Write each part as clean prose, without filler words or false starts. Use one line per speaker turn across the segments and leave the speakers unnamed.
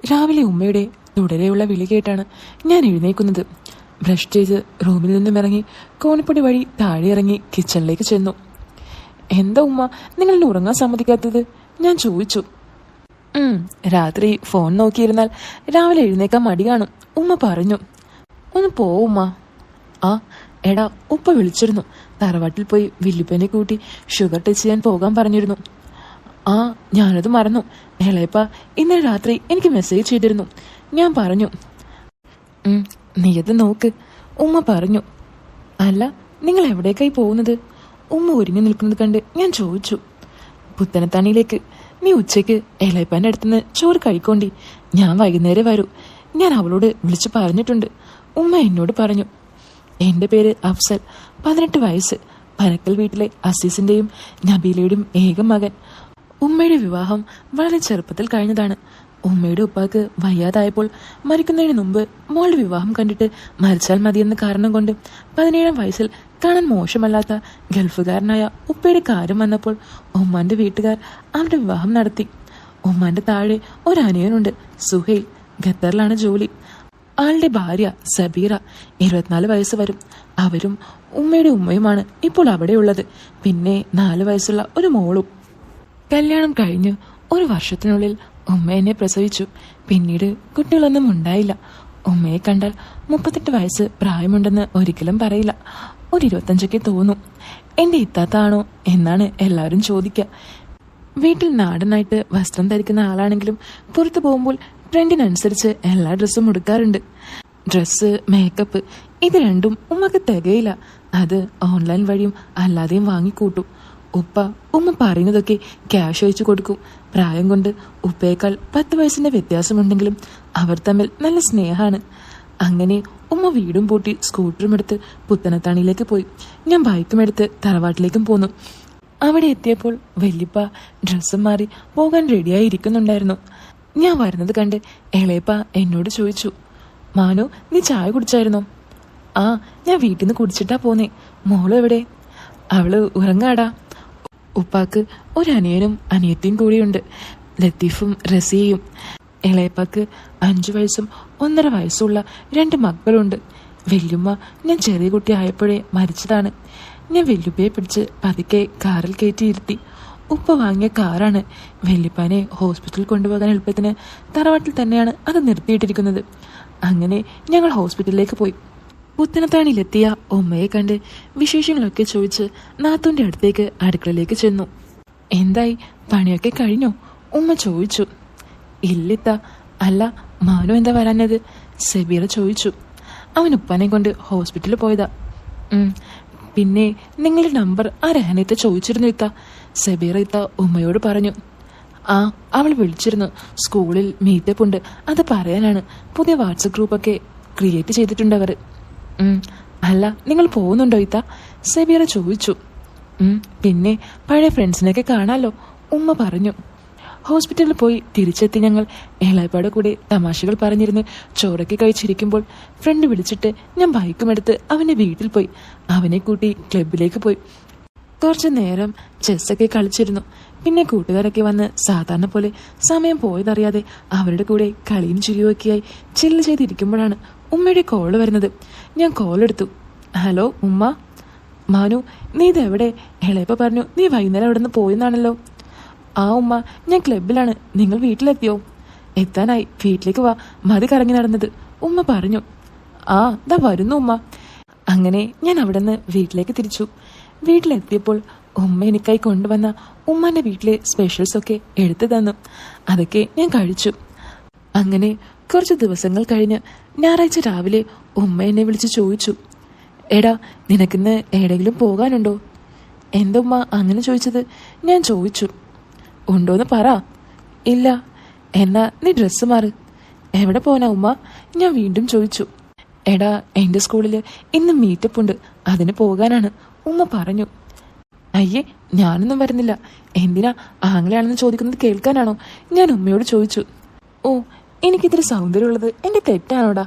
രാവിലെ ഉമ്മയുടെ തുടരെയുള്ള വിളി കേട്ടാണ് ഞാൻ എഴുന്നേക്കുന്നത്. ബ്രഷ് ചെയ്ത് റൂമിൽ നിന്നും ഇറങ്ങി കോണിപ്പടി വഴി താഴെ ഇറങ്ങി കിച്ചണിലേക്ക് ചെന്നു. എന്താ ഉമ്മ നിങ്ങളെ ഉറങ്ങാൻ സമ്മതിക്കാത്തത്? ഞാൻ ചോദിച്ചു. രാത്രി ഫോൺ നോക്കിയിരുന്നാൽ രാവിലെ എഴുന്നേക്കാൻ മടി കാണും, ഉമ്മ പറഞ്ഞു. ഒന്ന് പോവുമ്മ. ആ എടാ, ഉപ്പ വിളിച്ചിരുന്നു. തറവാട്ടിൽ പോയി വില്ലുപ്പനെ കൂട്ടി ഷുഗർ ടെസ്റ്റ് ചെയ്യാൻ പോകാൻ പറഞ്ഞിരുന്നു. ആ ഞാനത് മറന്നു. ഇളയപ്പ ഇന്നലെ രാത്രി എനിക്ക് മെസ്സേജ് ചെയ്തിരുന്നു. ഞാൻ പറഞ്ഞു. നീയത് നോക്ക്, ഉമ്മ പറഞ്ഞു. അല്ല, നിങ്ങൾ എവിടേക്കായി പോകുന്നത്? ഉമ്മ ഒരുങ്ങി നിൽക്കുന്നത് കണ്ട് ഞാൻ ചോദിച്ചു. പുത്തനത്താണിയിലേക്ക്. നീ ഉച്ചയ്ക്ക് ഇളയപ്പാൻ്റെ അടുത്തുനിന്ന് ചോറ് കഴിക്കോണ്ടി, ഞാൻ വൈകുന്നേരം വരൂ. ഞാൻ അവളോട് വിളിച്ചു പറഞ്ഞിട്ടുണ്ട്. ഉമ്മ എന്നോട് പറഞ്ഞു. എൻ്റെ പേര് അഫ്സൽ, 18 വയസ്സ്, പരക്കൽ വീട്ടിലെ അസീസിൻ്റെയും നബീലയുടെയും ഏക മകൻ. ഉമ്മയുടെ വിവാഹം വളരെ ചെറുപ്പത്തിൽ കഴിഞ്ഞതാണ്. ഉമ്മയുടെ ഉപ്പാക്ക് വയ്യാതായപ്പോൾ മരിക്കുന്നതിന് മുമ്പ് മോളുടെ വിവാഹം കണ്ടിട്ട് മരിച്ചാൽ മതിയെന്ന കാരണം കൊണ്ട് 17-ാം വയസ്സിൽ കാണാൻ മോശമല്ലാത്ത ഗൾഫുകാരനായ ഉപ്പയുടെ കാര്യം വന്നപ്പോൾ ഉമ്മാന്റെ വീട്ടുകാർ അവരുടെ വിവാഹം നടത്തി. ഉമ്മാന്റെ താഴെ ഒരു അനിയനുണ്ട്, സുഹൈൽ, ഖത്തറിലാണ് ജോലി. ആളുടെ ഭാര്യ സബീറ, 24 വയസ്സ് വരും. അവരും ഉമ്മയുടെ ഉമ്മയുമാണ് ഇപ്പോൾ അവിടെയുള്ളത്. പിന്നെ 4 വയസ്സുള്ള ഒരു മോളും. കല്യാണം കഴിഞ്ഞ് 1 വർഷത്തിനുള്ളിൽ ഉമ്മ എന്നെ പ്രസവിച്ചു. പിന്നീട് കുട്ടികളൊന്നും ഉണ്ടായില്ല. ഉമ്മയെ കണ്ടാൽ 38 വയസ്സ് പ്രായമുണ്ടെന്ന് ഒരിക്കലും പറയില്ല, ഒരു 25ഒക്കെ തോന്നും. എൻ്റെ ഇത്താത്താണോ എന്നാണ് എല്ലാവരും ചോദിക്കുക. വീട്ടിൽ നാടനായിട്ട് വസ്ത്രം ധരിക്കുന്ന ആളാണെങ്കിലും പുറത്തു പോകുമ്പോൾ ട്രെൻഡിനനുസരിച്ച് എല്ലാ ഡ്രസ്സും ഉടുക്കാറുണ്ട്. ഡ്രസ്സ്, മേക്കപ്പ് ഇത് രണ്ടും ഉമ്മക്ക് തികയില്ല. അത് ഓൺലൈൻ വഴിയും അല്ലാതെയും വാങ്ങിക്കൂട്ടും. ഉമ്മ പറയുന്നതൊക്കെ ക്യാഷ് അയച്ചു കൊടുക്കും. പ്രായം കൊണ്ട് ഉപ്പയേക്കാൾ 10 വയസ്സിന്റെ വ്യത്യാസമുണ്ടെങ്കിലും അവർ തമ്മിൽ നല്ല സ്നേഹമാണ്. അങ്ങനെ ഉമ്മ വീടും പൂട്ടി സ്കൂട്ടറും എടുത്ത് പുത്തനത്താണിയിലേക്ക് പോയി. ഞാൻ ബൈക്കും എടുത്ത് തറവാട്ടിലേക്കും പോന്നു. അവിടെ എത്തിയപ്പോൾ വല്യപ്പ ഡ്രസ്സും മാറി പോകാൻ റെഡിയായി ഇരിക്കുന്നുണ്ടായിരുന്നു. ഞാൻ വരുന്നത് കണ്ട് ഇളയപ്പ എന്നോട് ചോദിച്ചു. മാനു, നീ ചായ കുടിച്ചായിരുന്നോ? ആ, ഞാൻ വീട്ടിൽ നിന്ന് കുടിച്ചിട്ടാ പോന്നേ. മോള് എവിടെ? അവള് ഉറങ്ങാടാ. ഉപ്പാക്ക് ഒരു അനിയനും അനിയത്തിയും കൂടിയുണ്ട്, ലത്തീഫും റസിയയും. ഇളയപ്പാക്ക് 5 വയസ്സും 1.5 വയസ്സുള്ള 2 മക്കളുണ്ട്. വല്യുമ്മ ഞാൻ ചെറിയ കുട്ടി ആയപ്പോഴേ മരിച്ചതാണ്. ഞാൻ വല്യുപ്പയെ പിടിച്ച് പതുക്കെ കാറിൽ കയറ്റിയിരുത്തി. ഉപ്പ വാങ്ങിയ കാറാണ്. വല്യപ്പാനെ ഹോസ്പിറ്റലിൽ കൊണ്ടുപോകാൻ എളുപ്പത്തിന് തറവാട്ടിൽ തന്നെയാണ് അത് നിർത്തിയിട്ടിരിക്കുന്നത്. അങ്ങനെ ഞങ്ങൾ ഹോസ്പിറ്റലിലേക്ക് പോയി. പുത്തനത്താണിയിലെത്തിയ ഉമ്മയെ കണ്ട് വിശേഷങ്ങളൊക്കെ ചോദിച്ച് നാത്തൂൻ്റെ അടുത്തേക്ക് അടുക്കളയിലേക്ക് ചെന്നു. എന്തായി, പണിയൊക്കെ കഴിഞ്ഞോ? ഉമ്മ ചോദിച്ചു. ഇല്ലിത്ത. അല്ല, മാനു എന്താ വരാഞ്ഞത്? സബീറ ചോദിച്ചു. അവൻ ഉപ്പാനെ കൊണ്ട് ഹോസ്പിറ്റലിൽ പോയതാ. പിന്നെ നിങ്ങളുടെ നമ്പർ ആ രഹനത്തെ ചോദിച്ചിരുന്നു ഇത്ത. സബീറ ഇത്ത ഉമ്മയോട് പറഞ്ഞു. ആ, അവൾ വിളിച്ചിരുന്നു. സ്കൂളിൽ മീറ്റപ്പ് ഉണ്ട്, അത് പറയാനാണ്. പുതിയ വാട്സപ്പ് ഗ്രൂപ്പൊക്കെ ക്രിയേറ്റ് ചെയ്തിട്ടുണ്ട് അവർ. അല്ല, നിങ്ങൾ പോകുന്നുണ്ടോ ഇത്ത? സബീറ ചോദിച്ചു. പിന്നെ പഴയ ഫ്രണ്ട്സിനെയൊക്കെ കാണാലോ, ഉമ്മ പറഞ്ഞു. ഹോസ്പിറ്റലിൽ പോയി തിരിച്ചെത്തി ഞങ്ങൾ ഏളായ്പാടെ കൂടെ തമാശകൾ പറഞ്ഞിരുന്ന് ചോറൊക്കെ കഴിച്ചിരിക്കുമ്പോൾ ഫ്രണ്ട് വിളിച്ചിട്ട് ഞാൻ ബൈക്കുമെടുത്ത് അവൻ്റെ വീട്ടിൽ പോയി. അവനെ കൂട്ടി ക്ലബിലേക്ക് പോയി. കുറച്ചു നേരം ചെസ്സൊക്കെ കളിച്ചിരുന്നു. പിന്നെ കൂട്ടുകാരൊക്കെ വന്ന് സാധാരണ പോലെ സമയം പോയതറിയാതെ അവരുടെ കൂടെ കളിയും ചിരിയുമൊക്കെയായി ചില്ല് ചെയ്തിരിക്കുമ്പോഴാണ് ഉമ്മയുടെ കോള് വരുന്നത്. ഞാൻ കോളെടുത്തു. ഹലോ ഉമ്മ. മാനു, നീ ഇതെവിടെ? ഇളയപ്പ പറഞ്ഞു നീ വൈകുന്നേരം അവിടെ നിന്ന് പോയെന്നാണല്ലോ. ആ ഉമ്മ, ഞാൻ ക്ലബിലാണ്. നിങ്ങൾ വീട്ടിലെത്തിയോ? എത്താനായി, വീട്ടിലേക്ക് വാ, മതി കറങ്ങി നടന്നത്, ഉമ്മ പറഞ്ഞു. ആ, ദാ വരുന്നു ഉമ്മ. അങ്ങനെ ഞാൻ അവിടെ നിന്ന് വീട്ടിലേക്ക് തിരിച്ചു. വീട്ടിലെത്തിയപ്പോൾ ഉമ്മ എനിക്കായി കൊണ്ടുവന്ന ഉമ്മാന്റെ വീട്ടിലെ സ്പെഷ്യൽസൊക്കെ എടുത്തു തന്നു. അതൊക്കെ ഞാൻ കഴിച്ചു. അങ്ങനെ കുറച്ച് ദിവസങ്ങൾ കഴിഞ്ഞ് ഞായറാഴ്ച രാവിലെ ഉമ്മ എന്നെ വിളിച്ച് ചോദിച്ചു. എടാ, നിനക്കിന്ന് എവിടെയെങ്കിലും പോകാനുണ്ടോ? എന്താ ഉമ്മ അങ്ങനെ ചോദിച്ചത്? ഞാൻ ചോദിച്ചു. ഉണ്ടോന്ന് പറ. ഇല്ല. എന്നാ നീ ഡ്രസ്സ് മാറ്. എവിടെ പോനാ ഉമ്മ? ഞാൻ വീണ്ടും ചോദിച്ചു. എടാ, എൻ്റെ സ്കൂളിൽ ഇന്ന് മീറ്റപ്പ് ഉണ്ട്, അതിന് പോകാനാണ്, ഉമ്മ പറഞ്ഞു. അയ്യേ, ഞാനൊന്നും വരുന്നില്ല. എന്തിനാ ആങ്ങളെയാണെന്ന് ചോദിക്കുന്നത് കേൾക്കാനാണോ? ഞാൻ ഉമ്മയോട് ചോദിച്ചു. ഓ, എനിക്കിത്തിരി സൗന്ദര്യമുള്ളത് എൻ്റെ തെറ്റാണോടാ?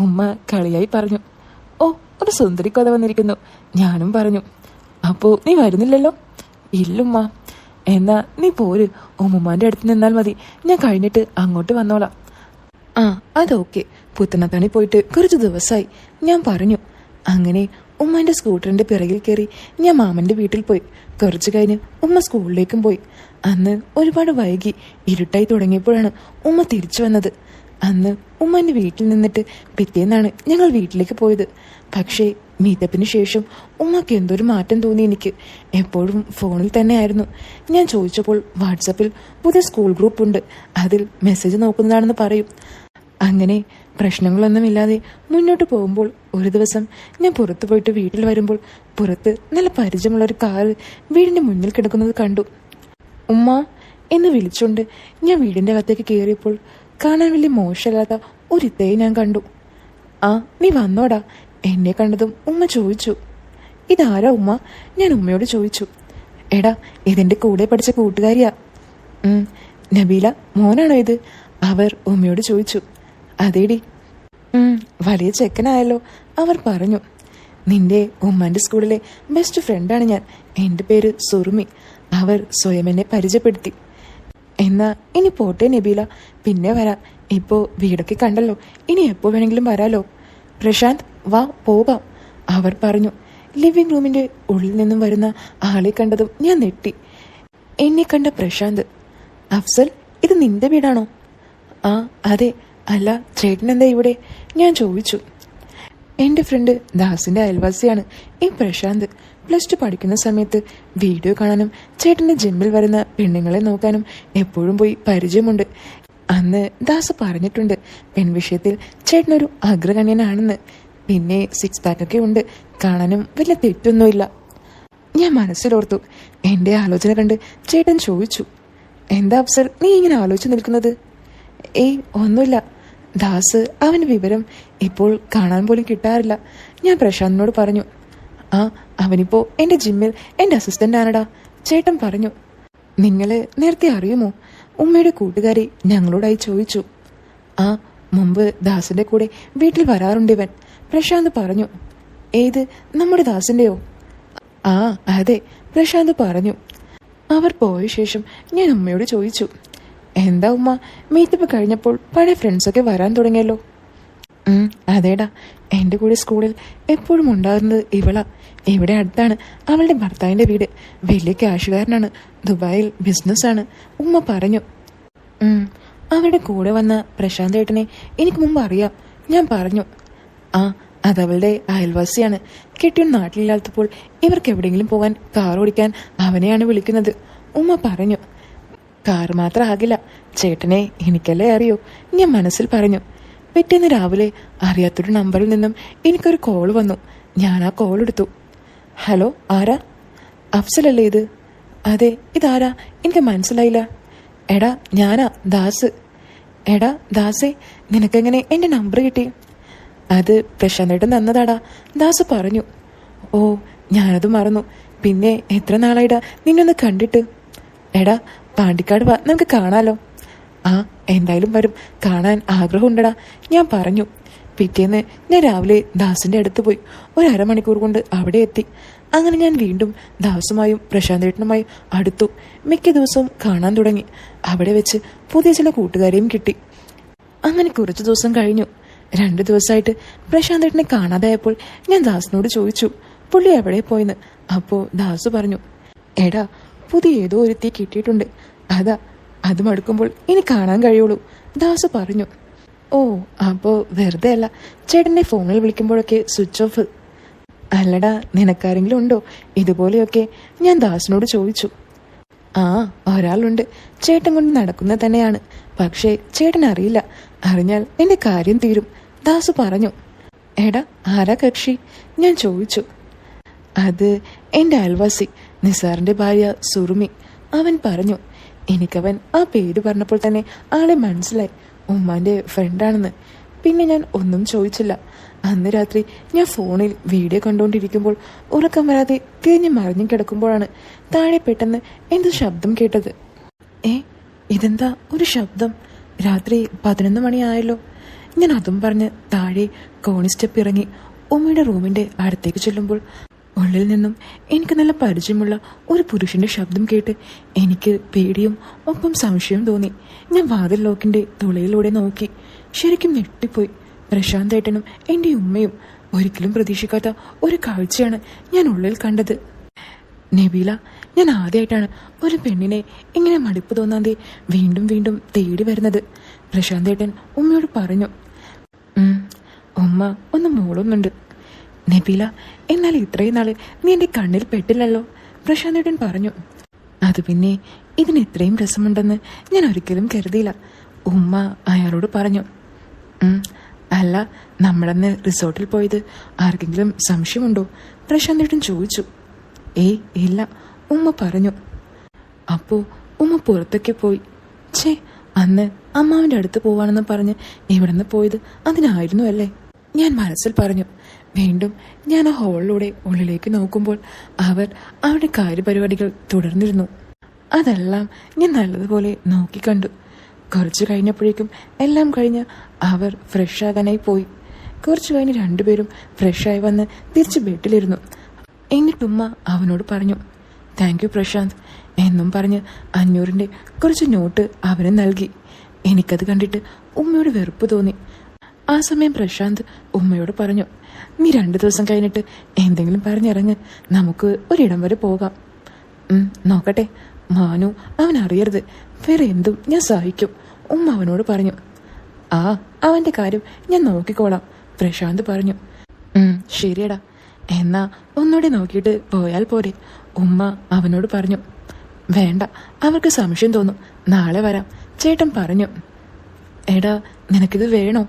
ഉമ്മ കളിയായി പറഞ്ഞു. ഓ, ഒരു സുന്ദരി കൊത വന്നിരിക്കുന്നു, ഞാനും പറഞ്ഞു. അപ്പോ നീ വരുന്നില്ലല്ലോ? ഇല്ലുമ്മ. എന്നാ നീ പോര്, ഉമ്മുമ്മാന്റെ അടുത്ത് നിന്നാൽ മതി, ഞാൻ കഴിഞ്ഞിട്ട് അങ്ങോട്ട് വന്നോളാം. അതൊക്കെ പുത്തനത്താണി പോയിട്ട് കുറച്ച് ദിവസമായി, ഞാൻ പറഞ്ഞു. അങ്ങനെ ഉമ്മൻ്റെ സ്കൂട്ടറിന്റെ പിറകിൽ കയറി ഞാൻ മാമന്റെ വീട്ടിൽ പോയി. കുറച്ചു കഴിഞ്ഞ് ഉമ്മ സ്കൂളിലേക്കും പോയി. അന്ന് ഒരുപാട് വൈകി ഇരുട്ടായി തുടങ്ങിയപ്പോഴാണ് ഉമ്മ തിരിച്ചു വന്നത്. അന്ന് ഉമ്മൻ്റെ വീട്ടിൽ നിന്നിട്ട് പിറ്റേന്നാണ് ഞങ്ങൾ വീട്ടിലേക്ക് പോയത്. പക്ഷേ മീറ്റപ്പിന് ശേഷം ഉമ്മക്ക് എന്തൊരു മാറ്റം തോന്നി എനിക്ക്. എപ്പോഴും ഫോണിൽ തന്നെയായിരുന്നു. ഞാൻ ചോദിച്ചപ്പോൾ വാട്സപ്പിൽ പുതിയ സ്കൂൾ ഗ്രൂപ്പ് ഉണ്ട്, അതിൽ മെസ്സേജ് നോക്കുന്നതാണെന്ന് പറയും. അങ്ങനെ പ്രശ്നങ്ങളൊന്നുമില്ലാതെ മുന്നോട്ട് പോകുമ്പോൾ ഒരു ദിവസം ഞാൻ പുറത്തു പോയിട്ട് വീട്ടിൽ വരുമ്പോൾ പുറത്ത് നല്ല പരിചയമുള്ളൊരു കാറ് വീടിന്റെ മുന്നിൽ കിടക്കുന്നത് കണ്ടു. ഉമ്മ എന്ന് വിളിച്ചുകൊണ്ട് ഞാൻ വീടിന്റെ അകത്തേക്ക് കയറിയപ്പോൾ കാണാൻ വലിയ മോശമല്ലാത്ത ഒരു ഇത്തയെ ഞാൻ കണ്ടു. ആ, നീ വന്നോടാ. എന്നെ കണ്ടതും ഉമ്മ ചോദിച്ചു. ഇതാരാ ഉമ്മ? ഞാൻ ഉമ്മയോട് ചോദിച്ചു. എടാ, ഇതിന്റെ കൂടെ പഠിച്ച കൂട്ടുകാരിയാ. നബീല മോനാണോ ഇത്? അവർ ഉമ്മയോട് ചോദിച്ചു. അതേടി. വലിയ ചെക്കനായല്ലോ, അവർ പറഞ്ഞു. നിന്റെ ഉമ്മാന്റെ സ്കൂളിലെ ബെസ്റ്റ് ഫ്രണ്ടാണ് ഞാൻ. എൻ്റെ പേര് സുറുമി. അവർ സ്വയം എന്നെ പരിചയപ്പെടുത്തി. എന്നാ ഇനി പോട്ടെ നബീല, പിന്നെ വരാം. ഇപ്പോ വീടൊക്കെ കണ്ടല്ലോ, ഇനി എപ്പോ വേണമെങ്കിലും വരാലോ. പ്രശാന്ത് വാ പോകാം, അവർ പറഞ്ഞു. ലിവിംഗ് റൂമിന്റെ ഉള്ളിൽ നിന്നും വരുന്ന ആളെ കണ്ടതും ഞാൻ നെട്ടി. എന്നെ കണ്ട പ്രശാന്ത്, അഫ്സൽ ഇത് നിന്റെ വീടാണോ? ആ അതെ. അല്ല ചേട്ടനെന്താ ഇവിടെ? ഞാൻ ചോദിച്ചു. എൻ്റെ ഫ്രണ്ട് ദാസിന്റെ അയൽവാസിയാണ് ഈ പ്രശാന്ത്. +2 പഠിക്കുന്ന സമയത്ത് വീഡിയോ കാണാനും ചേട്ടന്റെ ജിമ്മിൽ വരുന്ന പെണ്ണുങ്ങളെ നോക്കാനും എപ്പോഴും പോയി പരിചയമുണ്ട്. അന്ന് ദാസ് പറഞ്ഞിട്ടുണ്ട് പെൺവിഷയത്തിൽ ചേട്ടനൊരു അഗ്രഗണ്യനാണെന്ന്. പിന്നെ 6 പാക്കൊക്കെ ഉണ്ട്, കാണാനും വലിയ തെറ്റൊന്നുമില്ല. ഞാൻ മനസ്സിലോർത്തു. എൻ്റെ ആലോചന കണ്ട് ചേട്ടൻ ചോദിച്ചു, എന്താ അഫ്സൽ നീ ഇങ്ങനെ ആലോചിച്ച് നിൽക്കുന്നത്? ഏയ് ഒന്നുമില്ല. ദാസ് അവന് വിവരം ഇപ്പോൾ കാണാൻ പോലും കിട്ടാറില്ല, ഞാൻ പ്രശാന്തിനോട് പറഞ്ഞു. ആ, അവനിപ്പോ എൻ്റെ ജിമ്മിൽ എൻ്റെ അസിസ്റ്റന്റ് ആണടാ, ചേട്ടൻ പറഞ്ഞു. നിങ്ങള് നേരത്തെ അറിയുമോ? ഉമ്മയുടെ കൂട്ടുകാരി ഞങ്ങളോടായി ചോദിച്ചു. ആ, മുമ്പ് ദാസിന്റെ കൂടെ വീട്ടിൽ വരാറുണ്ട് ഇവൻ, പ്രശാന്ത് പറഞ്ഞു. ഏത്, നമ്മുടെ ദാസിന്റെയോ? ആ അതെ, പ്രശാന്ത് പറഞ്ഞു. അവർ പോയ ശേഷം ഞാൻ ഉമ്മയോട് ചോദിച്ചു, എന്താ ഉമ്മ, മീറ്റപ്പ് കഴിഞ്ഞപ്പോൾ പഴയ ഫ്രണ്ട്സൊക്കെ വരാൻ തുടങ്ങിയല്ലോ? അതേടാ, എൻ്റെ കൂടെ സ്കൂളിൽ എപ്പോഴും ഉണ്ടാകുന്നത് ഇവളാ. ഇവിടെ അടുത്താണ് അവളുടെ ഭർത്താവിൻ്റെ വീട്. വലിയ ക്യാഷുകാരനാണ്, ദുബായിൽ ബിസിനസ്സാണ്, ഉമ്മ പറഞ്ഞു. അവരുടെ കൂടെ വന്ന പ്രശാന്ത് ഏട്ടനെ എനിക്ക് മുമ്പ് അറിയാം, ഞാൻ പറഞ്ഞു. ആ, അതവളുടെ അയൽവാസിയാണ്. കെട്ടിയോൻ നാട്ടിലില്ലാത്തപ്പോൾ ഇവർക്ക് എവിടെയെങ്കിലും പോകാൻ കാർ ഓടിക്കാൻ അവനെയാണ് വിളിക്കുന്നത്, ഉമ്മ പറഞ്ഞു. കാർ മാത്രമാകില്ല, ചേട്ടനെ എനിക്കല്ലേ അറിയോ, ഞാൻ മനസ്സിൽ പറഞ്ഞു. പിറ്റേന്ന് രാവിലെ അറിയാത്തൊരു നമ്പറിൽ നിന്നും എനിക്കൊരു കോൾ വന്നു. ഞാൻ ആ കോൾ എടുത്തു. ഹലോ, ആരാ? അഫ്സലല്ലേ ഇത്? അതെ, ഇതാരാ? എനിക്ക് മനസ്സിലായില്ല. എടാ ഞാനാ, ദാസ്. എടാ ദാസേ, നിനക്കെങ്ങനെ എൻ്റെ നമ്പർ കിട്ടി? അത് പ്രശാന്തേട്ടൻ തന്നതാടാ, ദാസ് പറഞ്ഞു. ഓ, ഞാനത് മറന്നു. പിന്നെ എത്ര നാളായിടാ നിന്നൊന്ന് കണ്ടിട്ട്? എടാ പാണ്ടിക്കാട് വാ, നമുക്ക് കാണാലോ. ആ, എന്തായാലും വരും, കാണാൻ ആഗ്രഹമുണ്ടടാ, ഞാൻ പറഞ്ഞു. പിറ്റേന്ന് ഞാൻ രാവിലെ ദാസിന്റെ അടുത്ത് പോയി. 1/2 മണിക്കൂർ കൊണ്ട് അവിടെ എത്തി. അങ്ങനെ ഞാൻ വീണ്ടും ദാസുമായും പ്രശാന്തേട്ടനുമായും അടുത്തു. മിക്ക ദിവസവും കാണാൻ തുടങ്ങി. അവിടെ വെച്ച് പുതിയ ചില കൂട്ടുകാരെയും കിട്ടി. അങ്ങനെ കുറച്ചു ദിവസം കഴിഞ്ഞു. 2 ദിവസമായിട്ട് പ്രശാന്തേട്ടനെ കാണാതായപ്പോൾ ഞാൻ ദാസിനോട് ചോദിച്ചു, പുള്ളി എവിടെ പോയെന്ന്. അപ്പോൾ ദാസ് പറഞ്ഞു, എടാ പുതിയ ഏതോ ഒരുത്തി കിട്ടിയിട്ടുണ്ട്, അതാ, അത് മടുക്കുമ്പോൾ ഇനി കാണാൻ കഴിയുള്ളൂ, ദാസ് പറഞ്ഞു. ഓ, അപ്പോൾ വെറുതെ അല്ല, ചേട്ടൻ്റെ ഫോണിൽ വിളിക്കുമ്പോഴൊക്കെ സ്വിച്ച് ഓഫ്. അല്ലടാ, നിനക്കാരെങ്കിലും ഉണ്ടോ ഇതുപോലെയൊക്കെ? ഞാൻ ദാസിനോട് ചോദിച്ചു. ആ, ഒരാളുണ്ട്, ചേട്ടൻ കൊണ്ട് നടക്കുന്നത് തന്നെയാണ്. പക്ഷേ ചേട്ടൻ അറിയില്ല, അറിഞ്ഞാൽ നിന്റെ കാര്യം തീരും, ദാസ് പറഞ്ഞു. എടാ ആരാ കക്ഷി? ഞാൻ ചോദിച്ചു. അത് എൻ്റെ അയൽവാസി നിസാറിന്റെ ഭാര്യ സുറുമി, അവൻ പറഞ്ഞു. എനിക്കവൻ ആ പേര് പറഞ്ഞപ്പോൾ തന്നെ ആളെ മനസ്സിലായി, ഉമ്മാന്റെ ഫ്രണ്ടാണെന്ന്. പിന്നെ ഞാൻ ഒന്നും ചോദിച്ചില്ല. അന്ന് രാത്രി ഞാൻ ഫോണിൽ വീഡിയോ കണ്ടുകൊണ്ടിരിക്കുമ്പോൾ ഉറക്കം വരാതെ തിരിഞ്ഞ് മറിഞ്ഞു കിടക്കുമ്പോഴാണ് താഴെ പെട്ടെന്ന് എന്തോ ശബ്ദം കേട്ടത്. ഇതെന്താ ഒരു ശബ്ദം? രാത്രി 11 മണിയായല്ലോ. ഞാൻ അതും പറഞ്ഞ് താഴെ കോണി സ്റ്റെപ്പ് ഇറങ്ങി ഉമ്മയുടെ റൂമിന്റെ അടുത്തേക്ക് ചെല്ലുമ്പോൾ ഉള്ളിൽ നിന്നും എനിക്ക് നല്ല പരിചയമുള്ള ഒരു പുരുഷന്റെ ശബ്ദം കേട്ട് എനിക്ക് പേടിയും ഒപ്പം സംശയവും തോന്നി. ഞാൻ വാതിൽ ലോക്കിന്റെ തുളയിലൂടെ നോക്കി. ശരിക്കും ഞെട്ടിപ്പോയി. പ്രശാന്ത് ഏട്ടനും എൻ്റെ ഉമ്മയും. ഒരിക്കലും പ്രതീക്ഷിക്കാത്ത ഒരു കാഴ്ചയാണ് ഞാൻ ഉള്ളിൽ കണ്ടത്. നബീല, ഞാൻ ആദ്യമായിട്ടാണ് ഒരു പെണ്ണിനെ ഇങ്ങനെ മടുപ്പ് തോന്നാതെ വീണ്ടും വീണ്ടും തേടി വരുന്നത്. പ്രശാന്ത് ഏട്ടൻ ഉമ്മയോട് പറഞ്ഞു. ഉമ്മ ഒന്ന് മൂളുന്നുണ്ട്. നബീല, എന്നാൽ ഇത്രയും നാള് നീ എൻ്റെ കണ്ണിൽ പെട്ടില്ലല്ലോ, പ്രശാന്ത് ഏട്ടൻ പറഞ്ഞു. അത് പിന്നെ ഇതിന് ഇത്രയും രസമുണ്ടെന്ന് ഞാൻ ഒരിക്കലും കരുതിയില്ല, ഉമ്മ അയാളോട് പറഞ്ഞു. അല്ല, നമ്മളന്ന് റിസോർട്ടിൽ പോയത് ആർക്കെങ്കിലും സംശയമുണ്ടോ, പ്രശാന്ത് ഏട്ടൻ ചോദിച്ചു. ഏയ് ഇല്ല, ഉമ്മ പറഞ്ഞു. അപ്പോ ഉമ്മ പുറത്തൊക്കെ പോയി. ഛേ, അന്ന് അമ്മാവിൻ്റെ അടുത്ത് പോവാണെന്ന് പറഞ്ഞ് ഇവിടെ നിന്ന് പോയത് അതിനായിരുന്നു അല്ലേ, ഞാൻ മനസ്സിൽ പറഞ്ഞു. വീണ്ടും ഞാൻ ആ ഹാളിലൂടെ ഉള്ളിലേക്ക് നോക്കുമ്പോൾ അവർ അവരുടെ കാര്യപരിപാടികൾ തുടർന്നിരുന്നു. അതെല്ലാം ഞാൻ നല്ലതുപോലെ നോക്കിക്കണ്ടു. കുറച്ചു കഴിഞ്ഞപ്പോഴേക്കും എല്ലാം കഴിഞ്ഞ് അവർ ഫ്രഷ് ആകാനായി പോയി. കുറച്ചു കഴിഞ്ഞ് രണ്ടുപേരും ഫ്രഷായി വന്ന് തിരിച്ച് ബെഡിലിരുന്നു. എന്നിട്ടുമ്മ അവനോട് പറഞ്ഞു, താങ്ക് യു പ്രശാന്ത് എന്നും പറഞ്ഞ് 500-ന്റെ കുറച്ച് നോട്ട് അവന് നൽകി. എനിക്കത് കണ്ടിട്ട് ഉമ്മയോട് വെറുപ്പ് തോന്നി. ആ സമയം പ്രശാന്ത് ഉമ്മയോട് പറഞ്ഞു, നീ 2 ദിവസം കഴിഞ്ഞിട്ട് എന്തെങ്കിലും പറഞ്ഞിറങ്ങ്, നമുക്ക് ഒരിടം വരെ പോകാം. നോക്കട്ടെ മാനു, അവൻ അറിയരുത്, വേറെ എന്തും ഞാൻ സഹിക്കും, ഉമ്മ അവനോട് പറഞ്ഞു. ആ, അവന്റെ കാര്യം ഞാൻ നോക്കിക്കോളാം, പ്രശാന്ത് പറഞ്ഞു. ശരിയടാ, എന്നാ ഒന്നുകൂടി നോക്കിയിട്ട് പോയാൽ പോരെ, ഉമ്മ അവനോട് പറഞ്ഞു. വേണ്ട, അവർക്ക് സംശയം തോന്നും, നാളെ വരാം, ചേട്ടൻ പറഞ്ഞു. എടാ, നിനക്കിത് വേണോ,